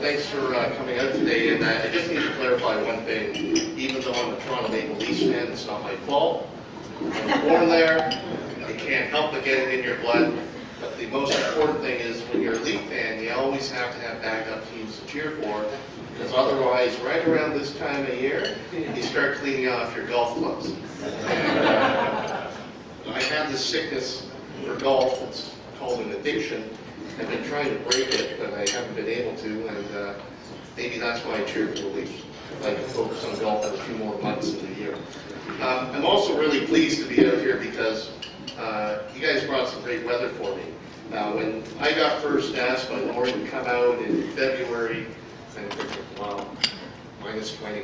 thanks for coming out today. And I just need to clarify one thing. Even though I'm a Toronto Maple Leafs fan, it's not my fault. I was born there. You can't help but get it in your blood. But the most important thing is when you're a Leaf fan, you always have to have backup teams to cheer for. Because otherwise, right around this time of year, you start cleaning off your golf clubs. And, I have this sickness for golf. It's called an addiction. I've been trying to break it, but I haven't been able to, and maybe that's why I cheer for the Leafs. I can focus on golf for a few more months in the year. I'm also really pleased to be out here because you guys brought some great weather for me. When I got first asked by Lauren to come out in February, and I thinking, wow, minus 20,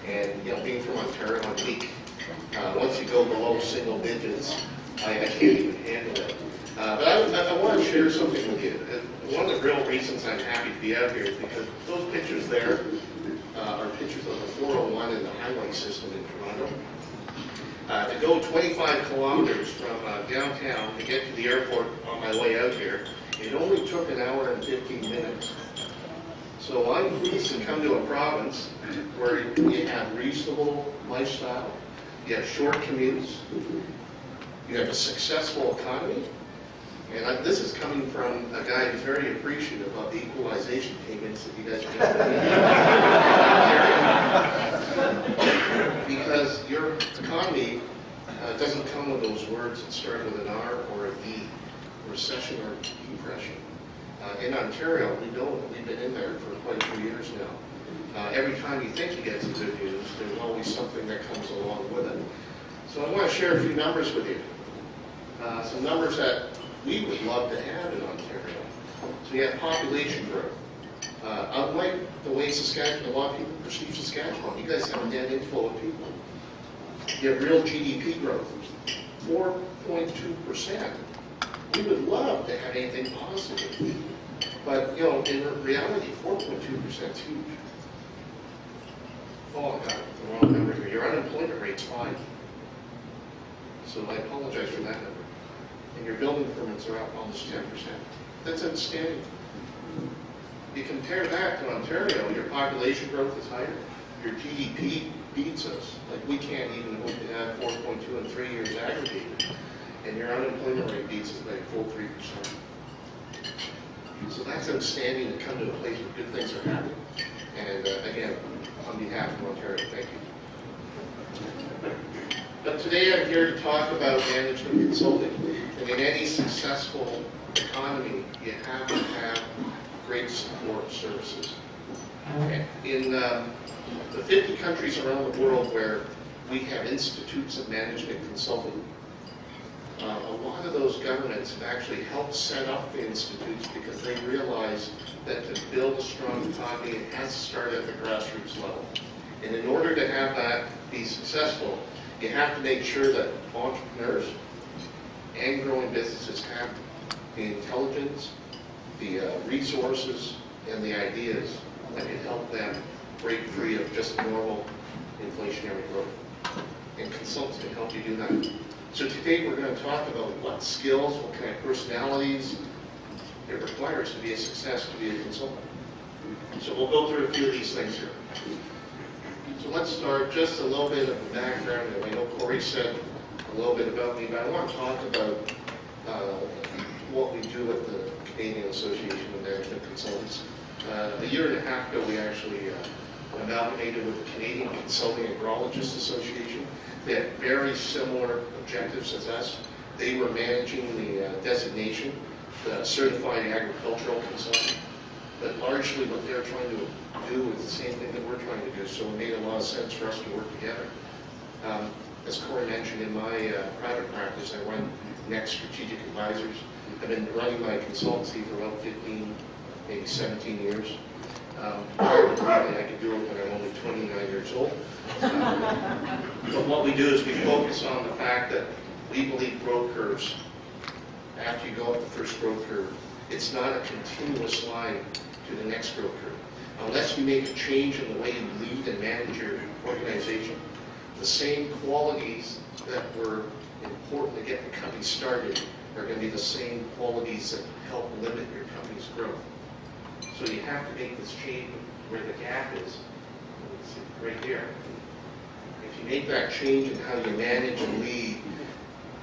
and being from Ontario on week, once you go below single digits, I can't even handle it. But I want to share something with you. One of the real reasons I'm happy to be out here is because those pictures there are pictures of the 401 and the highway system in Toronto. To go 25 kilometers from downtown to get to the airport on my way out here, it only took an hour and 15 minutes. So I'm pleased to come to a province where you have reasonable lifestyle, you have short commutes, you have a successful economy, and this is coming from a guy who's very appreciative of the equalization payments that you guys are getting. Because your economy doesn't come with those words that start with an R or a V, recession or depression. In Ontario, we don't. We've been in there for quite a few years now. Every time you think you get some good news, there's always something that comes along with it. So I want to share a few numbers with you. Some numbers that we would love to have in Ontario. So you have population growth. Unlike the way Saskatchewan, a lot of people perceive Saskatchewan, you guys have a net inflow of people. You have real GDP growth, 4.2%. We would love to have anything positive. But, in reality, 4.2% is huge. Oh, I got the wrong number here. Your unemployment rate's 5. So I apologize for that number. And your building permits are up almost 10%. That's outstanding. You compare that to Ontario, your population growth is higher. Your GDP beats us. Like, we can't even hope to have 4.2 in 3 years aggregated. And your unemployment rate beats us by a full 3%. So that's outstanding to come to a place where good things are happening. And again, on behalf of Ontario, thank you. But today I'm here to talk about management consulting. And in any successful economy, you have to have great support services. In the 50 countries around the world where we have institutes of management consulting, a lot of those governments have actually helped set up the institutes because they realize that to build a strong economy, it has to start at the grassroots level. And in order to have that be successful, you have to make sure that entrepreneurs and growing businesses have the intelligence, the resources, and the ideas that can help them break free of just normal inflationary growth. And consultants can help you do that. So today we're going to talk about what skills, what kind of personalities it requires to be a success, to be a consultant. So we'll go through a few of these things here. So let's start just a little bit of the background. I know Corey said a little bit about me, but I want to talk about what we do at the Canadian Association of Management Consultants. A year and a half ago, we actually amalgamated with the Canadian Consulting Agrologists Association. They had very similar objectives as us. They were managing the designation, the Certified Agricultural Consultant. But largely what they're trying to do is the same thing that we're trying to do, so it made a lot of sense for us to work together. As Corey mentioned, in my private practice, I run Next Strategic Advisors. I've been running my consultancy for about 15, maybe 17 years. Hard to believe that I could do it when I'm only 29 years old. But what we do is we focus on the fact that we believe growth curves, after you go up the first growth curve, it's not a continuous line to the next growth curve. Unless you make a change in the way you lead and manage your organization, the same qualities that were important to get the company started are going to be the same qualities that help limit your company's growth. So you have to make this change where the gap is. It's right there. If you make that change in how you manage and lead,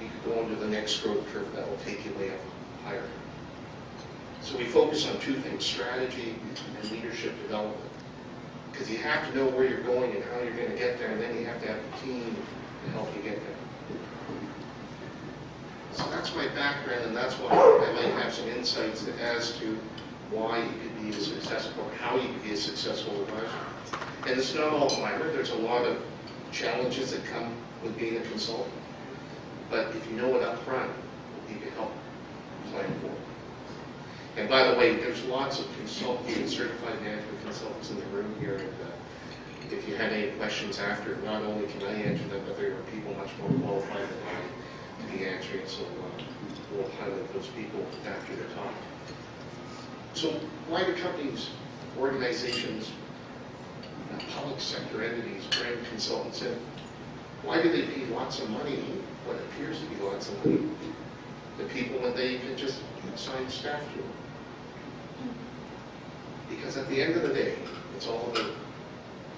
you could go into the next growth curve that will take you way up higher. So we focus on two things, strategy and leadership development. Because you have to know where you're going and how you're going to get there, and then you have to have a team to help you get there. So that's my background, and that's why I might have some insights as to why you could be a successful, or how you could be a successful advisor. And it's not all glamour. There's a lot of challenges that come with being a consultant. But if you know it up front, you can help plan for it. And by the way, there's lots of consultants and certified management consultants in the room here. And if you had any questions after, not only can I answer them, but there are people much more qualified than I to be answering. So we'll highlight those people after their talk. So why do companies, organizations, public sector entities bring consultants in? Why do they pay lots of money, what appears to be lots of money, to people when they can just assign staff to them? Because at the end of the day, it's all about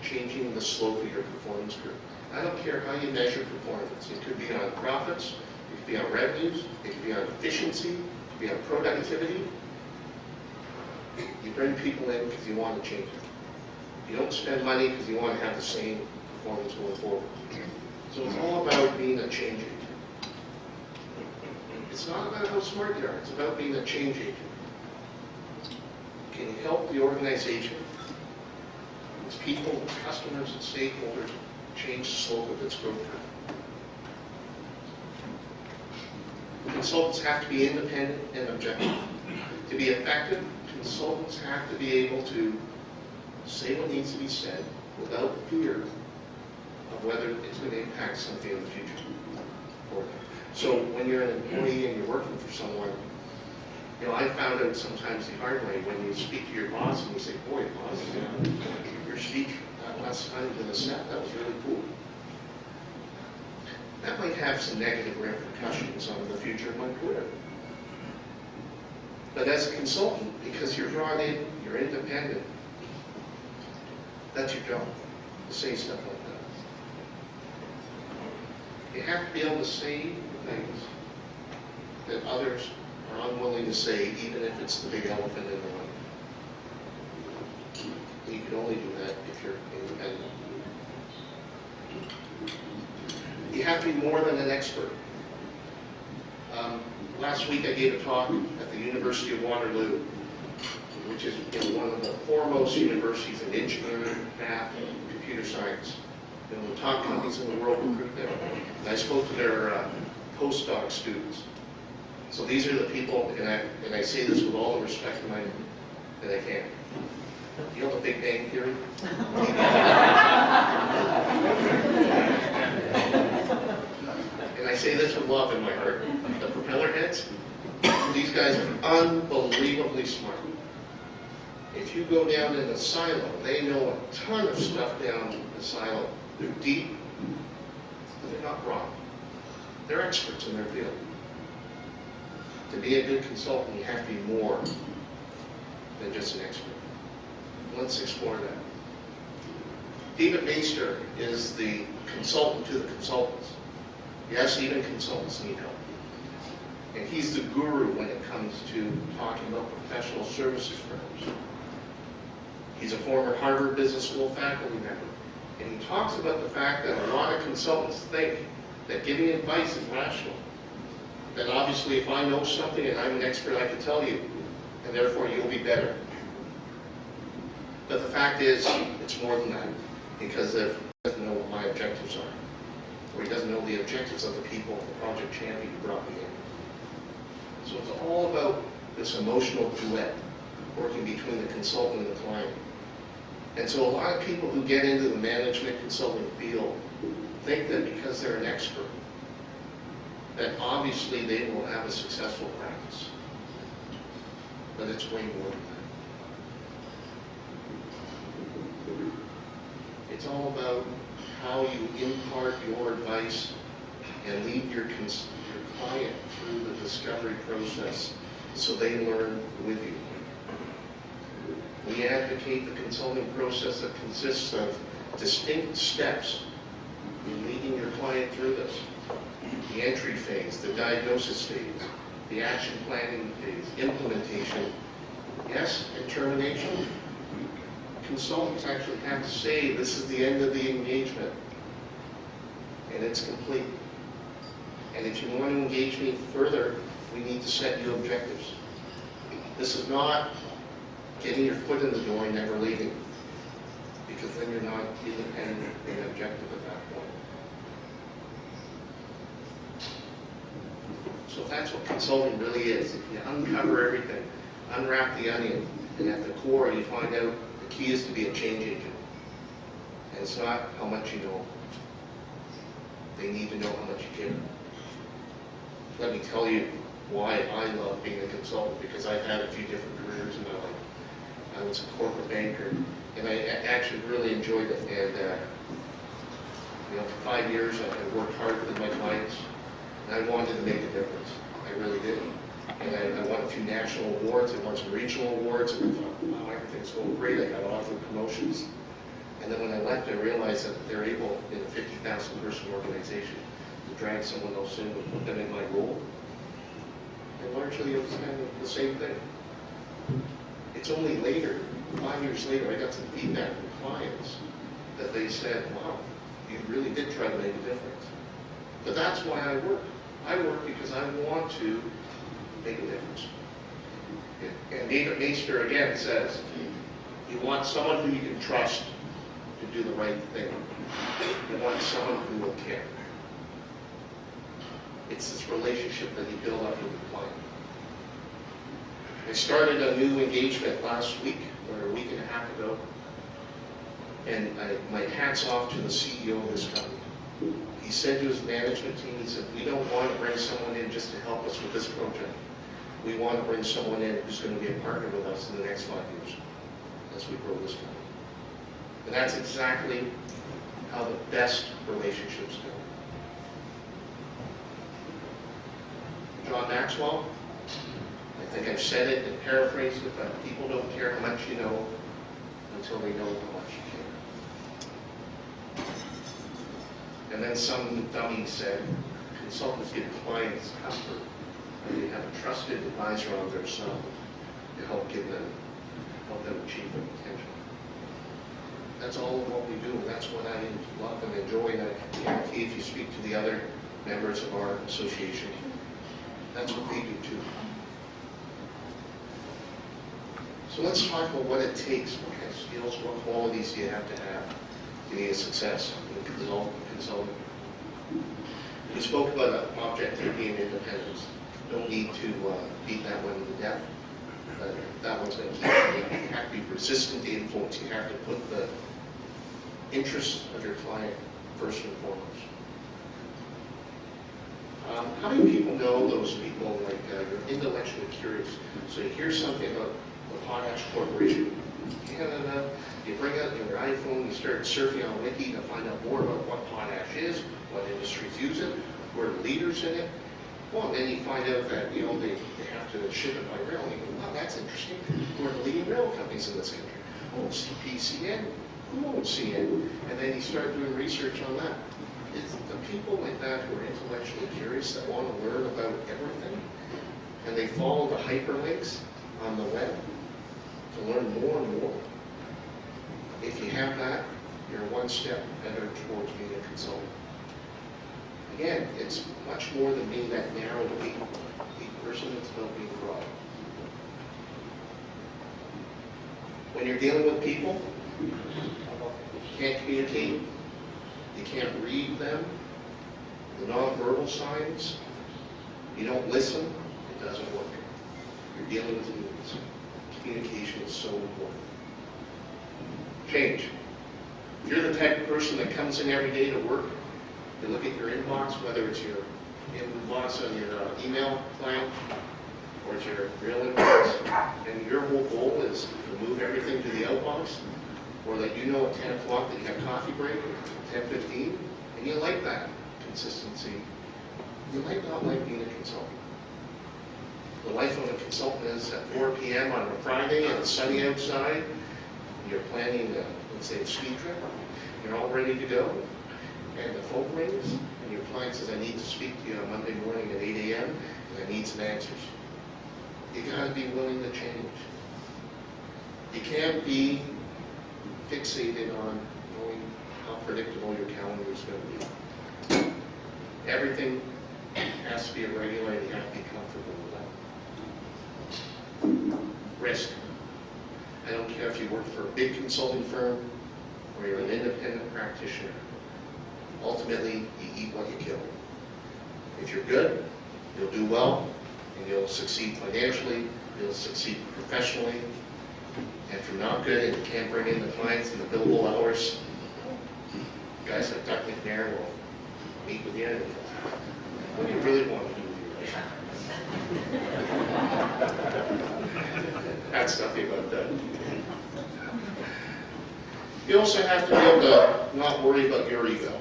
changing the slope of your performance curve. I don't care how you measure performance. It could be on profits, it could be on revenues, it could be on efficiency, it could be on productivity. You bring people in because you want to change it. You don't spend money because you want to have the same performance going forward. So it's all about being a change agent. It's not about how smart you are, it's about being a change agent. Can you help the organization, its people, its customers, its stakeholders, change the slope of its growth curve? Consultants have to be independent and objective. To be effective, consultants have to be able to say what needs to be said without fear of whether it's going to impact something in the future for them. So when you're an employee and you're working for someone, you know, I found out sometimes the hard way when you speak to your boss and you say, boy, boss, your speech last time in the set, that was really cool. That might have some negative repercussions on the future of my career. But as a consultant, because you're brought in, you're independent, that's your job, to say stuff like that. You have to be able to say things that others are unwilling to say, even if it's the big elephant in the room. You can only do that if you're independent. You have to be more than an expert. Last week I gave a talk at the University of Waterloo, which is one of the foremost universities in engineering, math, and computer science. The top companies in the world recruit there. And I spoke to their postdoc students. So these are the people, and I say this with all the respect that I can. You know the Big Bang Theory? And I say this with love in my heart. The propeller heads, these guys are unbelievably smart. If you go down in the silo, they know a ton of stuff down the silo. They're deep, but they're not broad. They're experts in their field. To be a good consultant, you have to be more than just an expert. Let's explore that. David Maister is the consultant to the consultants. Yes, even consultants need help. And he's the guru when it comes to talking about professional services firms. He's a former Harvard Business School faculty member. And he talks about the fact that a lot of consultants think that giving advice is rational. That obviously if I know something and I'm an expert, I can tell you, and therefore you'll be better. But the fact is, it's more than that, because he doesn't know what my objectives are, or he doesn't know the objectives of the people, the project champion who brought me in. So it's all about this emotional duet working between the consultant and the client. And so a lot of people who get into the management consulting field think that because they're an expert, that obviously they will have a successful practice. But it's way more than that. It's all about how you impart your advice and lead your client through the discovery process so they learn with you. We advocate the consulting process that consists of distinct steps in leading your client through this. The entry phase, the diagnosis phase, the action planning phase, implementation, yes, and termination. Consultants actually have to say this is the end of the engagement and it's complete. And if you want to engage me further, we need to set you objectives. This is not getting your foot in the door and never leaving, because then you're not independent and objective at that point. So that's what consulting really is. If you uncover everything, unwrap the onion, and at the core you find out the key is to be a change agent. And it's not how much you know. They need to know how much you care. Let me tell you why I love being a consultant, because I've had a few different careers in my life. I was a corporate banker, and I actually really enjoyed it. And for 5 years I worked hard with my clients, and I wanted to make a difference. I really did. And I won a few national awards, I won some regional awards, and I thought, wow, everything's going great. I got offered promotions. And then when I left, I realized that they're able, in a 50,000 person organization, to drag someone else in and put them in my role. And largely it was kind of the same thing. It's only later, 5 years later, I got some feedback from clients that they said, wow, you really did try to make a difference. But that's why I work. I work because I want to make a difference. And David Meister again says, you want someone who you can trust to do the right thing. You want someone who will care. It's this relationship that you build up with the client. I started a new engagement last week, or a week and a half ago, and my hat's off to the CEO of this company. He said to his management team, he said, we don't want to bring someone in just to help us with this project. We want to bring someone in who's going to be a partner with us in the next 5 years as we grow this company. And that's exactly how the best relationships go. John Maxwell, I think I've said it and paraphrased it, but people don't care how much you know until they know how much you care. And then some dummy said, consultants give clients comfort, and they have a trusted advisor on their side to help them achieve their potential. That's all of what we do, and that's what I love and enjoy, and I guarantee if you speak to the other members of our association, that's what they do too. So let's talk about what it takes, what kind of skills, what qualities do you have to be a success in consulting. We spoke about objectivity and independence. Don't need to beat that one to death. That one's going to keep you. You have to be resistant to influence. You have to put the interests of your client first and foremost. How many people know those people, like you're intellectually curious? So you hear something about the Potash Corporation, Canada, you bring out your iPhone, you start surfing on Wiki to find out more about what potash is, what industries use it, who are the leaders in it. Well, then you find out that, they have to ship it by rail, and you go, wow, that's interesting. Who are the leading rail companies in this country? Oh, CPCN. Who owns CN? And then you start doing research on that. It's the people like that who are intellectually curious that want to learn about everything, and they follow the hyperlinks on the web to learn more and more. If you have that, you're one step better towards being a consultant. Again, it's much more than being that narrow elite person. It's about being broad. When you're dealing with people, you can't communicate, you can't read them, the nonverbal signs, you don't listen, it doesn't work. You're dealing with humans. Communication is so important. Change. If you're the type of person that comes in every day to work, you look at your inbox, whether it's your inbox on your email client or it's your real inbox, and your whole goal is to move everything to the outbox, or that you know at 10 o'clock that you have coffee break at 10:15, and you like that consistency, you might not like being a consultant. The life of a consultant is at 4 p.m. on a Friday and it's sunny outside, you're planning, let's say, a ski trip, you're all ready to go, and the phone rings, and your client says, I need to speak to you on Monday morning at 8 a.m., and I need some answers. You gotta be willing to change. You can't be fixated on knowing how predictable your calendar is going to be. Everything has to be irregular, and you have to be comfortable with that. Risk. I don't care if you work for a big consulting firm or you're an independent practitioner. Ultimately, you eat what you kill. If you're good, you'll do well, and you'll succeed financially, you'll succeed professionally. And if you're not good and you can't bring in the clients and the billable hours, guys like Doug McNair will meet with you and what do you really want to do with your life? That's nothing about that. You also have to be able to not worry about your ego.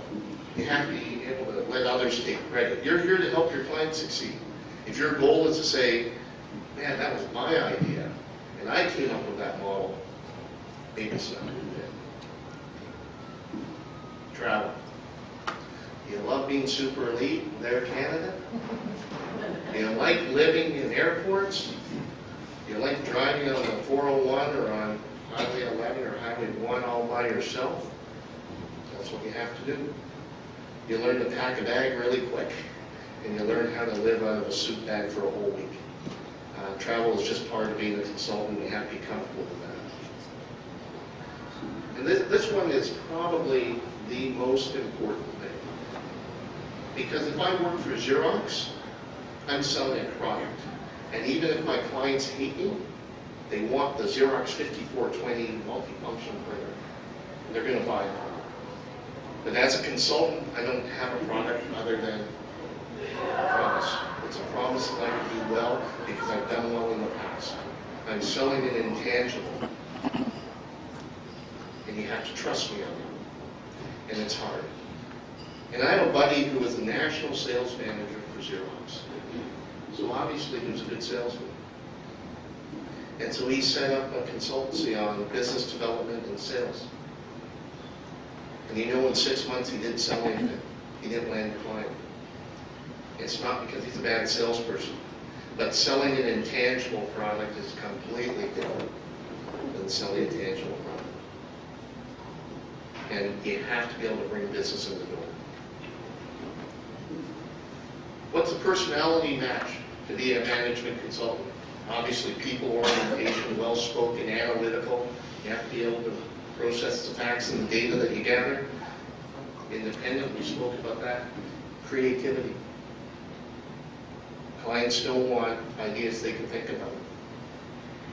You have to be able to let others take credit. You're here to help your clients succeed. If your goal is to say, man, that was my idea, and I came up with that model, maybe it's not a good fit. Travel. You love being super elite in Air Canada? You like living in airports? You like driving on the 401 or on Highway 11 or Highway 1 all by yourself? That's what you have to do. You learn to pack a bag really quick, and you learn how to live out of a suit bag for a whole week. Travel is just part of being a consultant. You have to be comfortable with that. And this one is probably the most important thing. Because if I work for Xerox, I'm selling a product. And even if my clients hate me, they want the Xerox 5420 multifunction printer. And they're going to buy it. But as a consultant, I don't have a product other than a promise. It's a promise that I can do well because I've done well in the past. I'm selling an intangible. And you have to trust me on it. And it's hard. And I have a buddy who was the national sales manager for Xerox. So obviously he was a good salesman. And so he set up a consultancy on business development and sales. And you know, in 6 months he didn't sell anything. He didn't land a client. It's not because he's a bad salesperson, but selling an intangible product is completely different than selling a tangible product. And you have to be able to bring business in the door. What's the personality match to be a management consultant? Obviously, people orientation, well-spoken, analytical. You have to be able to process the facts and the data that you gather. Independent, we spoke about that. Creativity. Clients don't want ideas they can think about.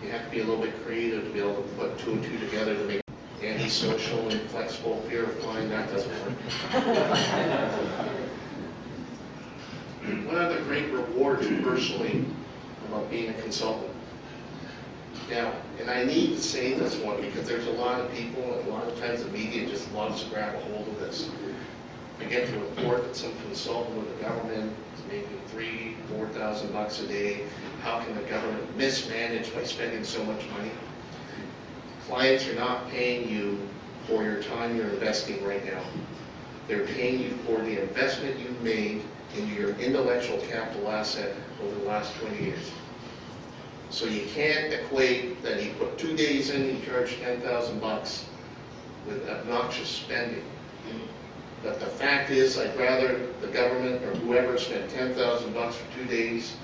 You have to be a little bit creative to be able to put two and two together to make antisocial and flexible, fear of flying, that doesn't work. One of the great rewards personally about being a consultant. Now, and I need to say this one because there's a lot of people and a lot of times the media just loves to grab a hold of this. I get to report that some consultant with the government is making $3,000-4,000 a day. How can the government mismanage by spending so much money? Clients are not paying you for your time you're investing right now. They're paying you for the investment you've made into your intellectual capital asset over the last 20 years. So you can't equate that he put 2 days in, he charged $10,000 with obnoxious spending. But the fact is, I'd rather the government or whoever spend $10,000 for 2 days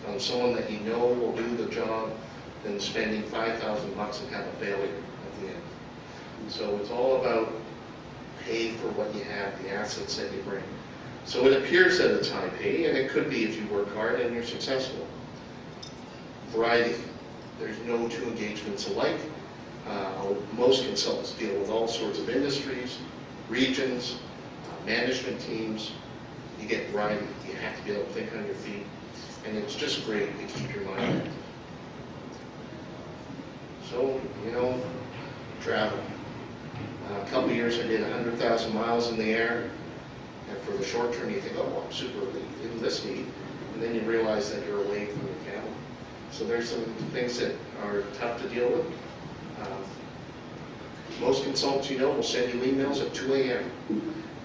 on someone that you know will do the job than spending $5,000 and have a failure at the end. So it's all about pay for what you have, the assets that you bring. So it appears that it's high pay, and it could be if you work hard and you're successful. Variety. There's no two engagements alike. Most consultants deal with all sorts of industries, regions, management teams. You get variety. You have to be able to think on your feet. And it's just great to keep your mind active. So, you know, travel. A couple of years I did 100,000 miles in the air. And for the short term, you think, oh, I'm super elite in this need. And then you realize that you're away from your family. So there's some things that are tough to deal with. Most consultants you know will send you emails at 2 a.m.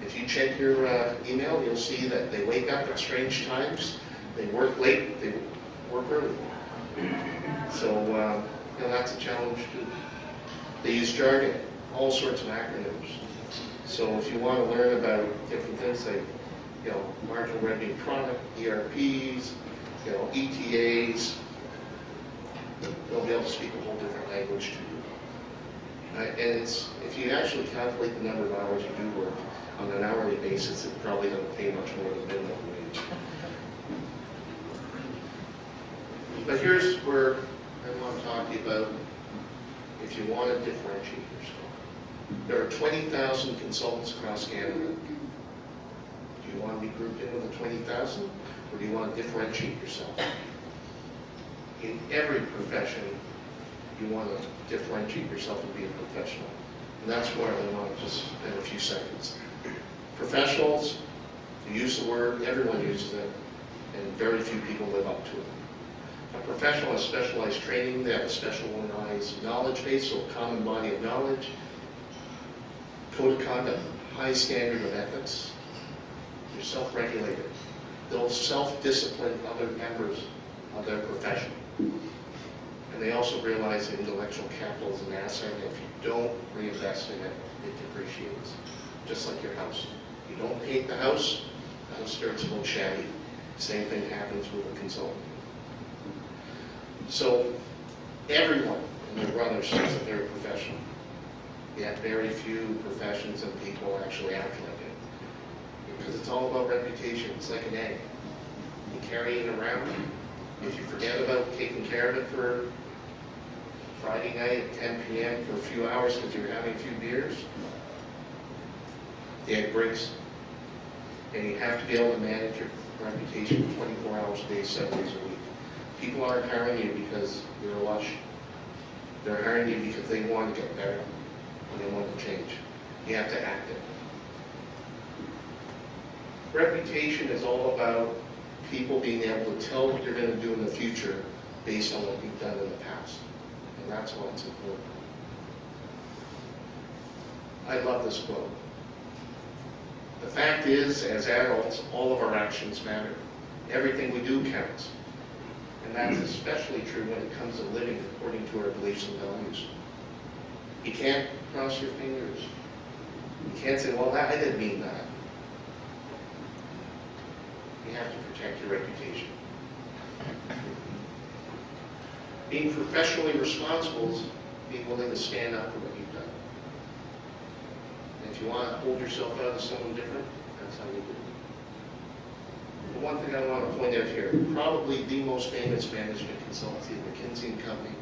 If you check your email, you'll see that they wake up at strange times, they work late, they work early. So, that's a challenge too. They use jargon, all sorts of acronyms. So if you want to learn about different things like, marginal revenue product, ERPs, ETAs, they'll be able to speak a whole different language to you. And if you actually calculate the number of hours you do work on an hourly basis, it probably doesn't pay much more than minimum wage. But here's where I want to talk to you about if you want to differentiate yourself. There are 20,000 consultants across Canada. Do you want to be grouped in with the 20,000, or do you want to differentiate yourself? In every profession, you want to differentiate yourself and be a professional. And that's where I want to just spend a few seconds. Professionals, you use the word, everyone uses it, and very few people live up to it. A professional has specialized training, they have a specialized knowledge base, so a common body of knowledge, code of conduct, high standard of ethics. You're self-regulated. They'll self-discipline other members of their profession. And they also realize that intellectual capital is an asset, and if you don't reinvest in it, it depreciates. Just like your house. You don't paint the house starts to look shabby. Same thing happens with a consultant. So everyone and their brother says that they're a professional. Yet very few professions and people actually act like it. Because it's all about reputation. It's like an egg. You carry it around. If you forget about taking care of it for Friday night at 10 p.m. for a few hours because you're having a few beers, the egg breaks. And you have to be able to manage your reputation 24 hours a day, 7 days a week. People aren't hiring you because you're lush. They're hiring you because they want to get better and they want to change. You have to act it. Reputation is all about people being able to tell what you're going to do in the future based on what you've done in the past. And that's what's important. I love this quote. The fact is, as adults, all of our actions matter. Everything we do counts. And that's especially true when it comes to living according to our beliefs and values. You can't cross your fingers. You can't say, well, I didn't mean that. You have to protect your reputation. Being professionally responsible is being willing to stand up for what you've done. And if you want to hold yourself out as someone different, that's how you do it. The one thing I want to point out here, probably the most famous management consultancy, McKinsey & Company.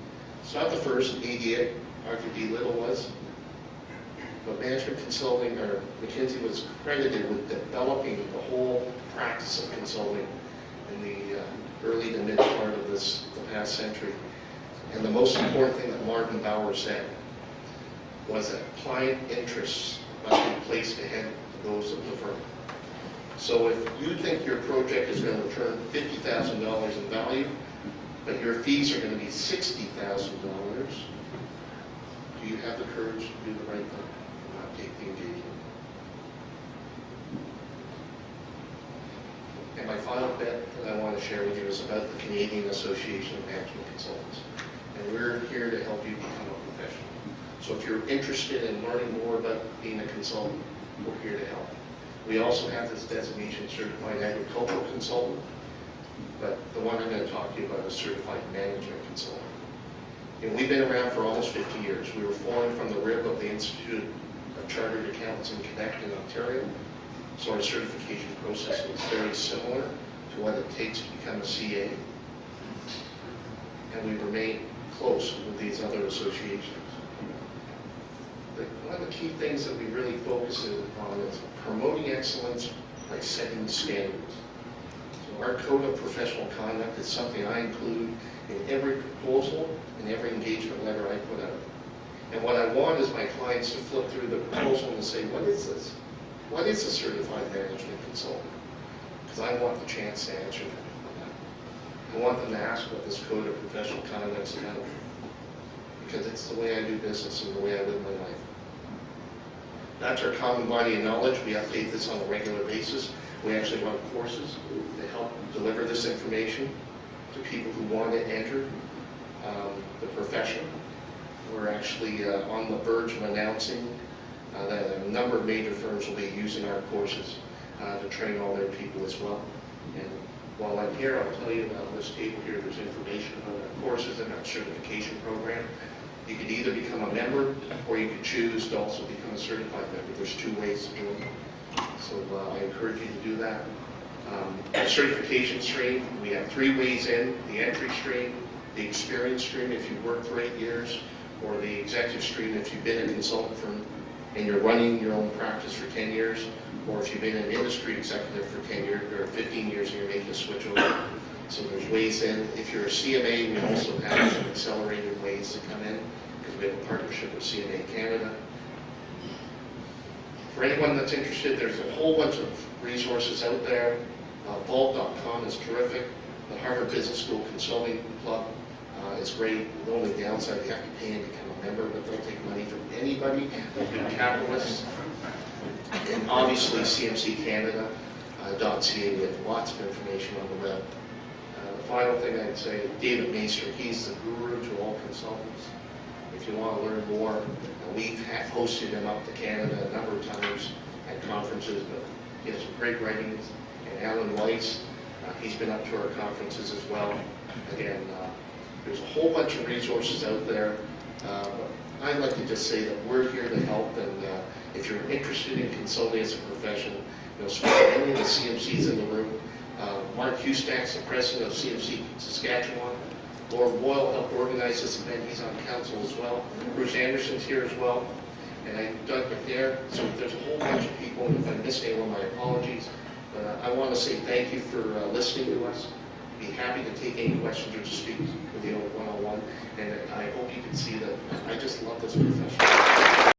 It's not the first, ADA, Arthur D. Little was. But management consulting, or McKinsey, was credited with developing the whole practice of consulting in the early to mid part of the past century. And the most important thing that Martin Bauer said was that client interests must be placed ahead of those of the firm. So if you think your project is going to return $50,000 in value, but your fees are going to be $60,000, do you have the courage to do the right thing and not take the engagement? And my final bit that I want to share with you is about the Canadian Association of Management Consultants. And we're here to help you become a professional. So if you're interested in learning more about being a consultant, we're here to help. We also have this designation, Certified Agricultural Consultant, but the one I'm going to talk to you about is Certified Management Consultant. And we've been around for almost 50 years. We were formed from the rib of the Institute of Chartered Accountants in Quebec in Ontario. So our certification process is very similar to what it takes to become a CA. And we remain close with these other associations. One of the key things that we really focus on is promoting excellence by setting standards. So our code of professional conduct is something I include in every proposal and every engagement letter I put out. And what I want is my clients to flip through the proposal and say, what is this? What is a certified management consultant? Because I want the chance to answer that. I want them to ask what this code of professional conduct is about. Because it's the way I do business and the way I live my life. That's our common body of knowledge. We update this on a regular basis. We actually run courses to help deliver this information to people who want to enter the profession. We're actually on the verge of announcing that a number of major firms will be using our courses to train all their people as well. And while I'm here, I'll tell you about this table here. There's information on our courses and our certification program. You could either become a member or you could choose to also become a certified member. There's two ways to do it. So I encourage you to do that. The certification stream, we have 3 ways in: the entry stream, the experience stream if you've worked for 8 years, or the executive stream if you've been a consultant and you're running your own practice for 10 years, or if you've been an industry executive for 10 years or 15 years and you're making a switch over. So there's ways in. If you're a CMA, we also have some accelerated ways to come in because we have a partnership with CMA Canada. For anyone that's interested, there's a whole bunch of resources out there. Vault.com is terrific. The Harvard Business School Consulting Club is great. The only downside, you have to pay and become a member, but they'll take money from anybody. They're good capitalists. And obviously CMC Canada .ca, we have lots of information on the web. The final thing I'd say, David Maester, he's the guru to all consultants. If you want to learn more, we've hosted him up to Canada a number of times at conferences, but he has some great writings. And Alan Weiss, he's been up to our conferences as well. Again, there's a whole bunch of resources out there. I'd like to just say that we're here to help, and if you're interested in consulting as a profession, speak to any of the CMCs in the room. Mark Hustack's the president of CMC Saskatchewan. Lord Boyle helped organize this event. He's on council as well. Bruce Anderson's here as well. And Doug McNair. So there's a whole bunch of people. And if I missed anyone, my apologies. But I want to say thank you for listening to us. Be happy to take any questions or to speak with you one-on-one. And I hope you can see that I just love this profession.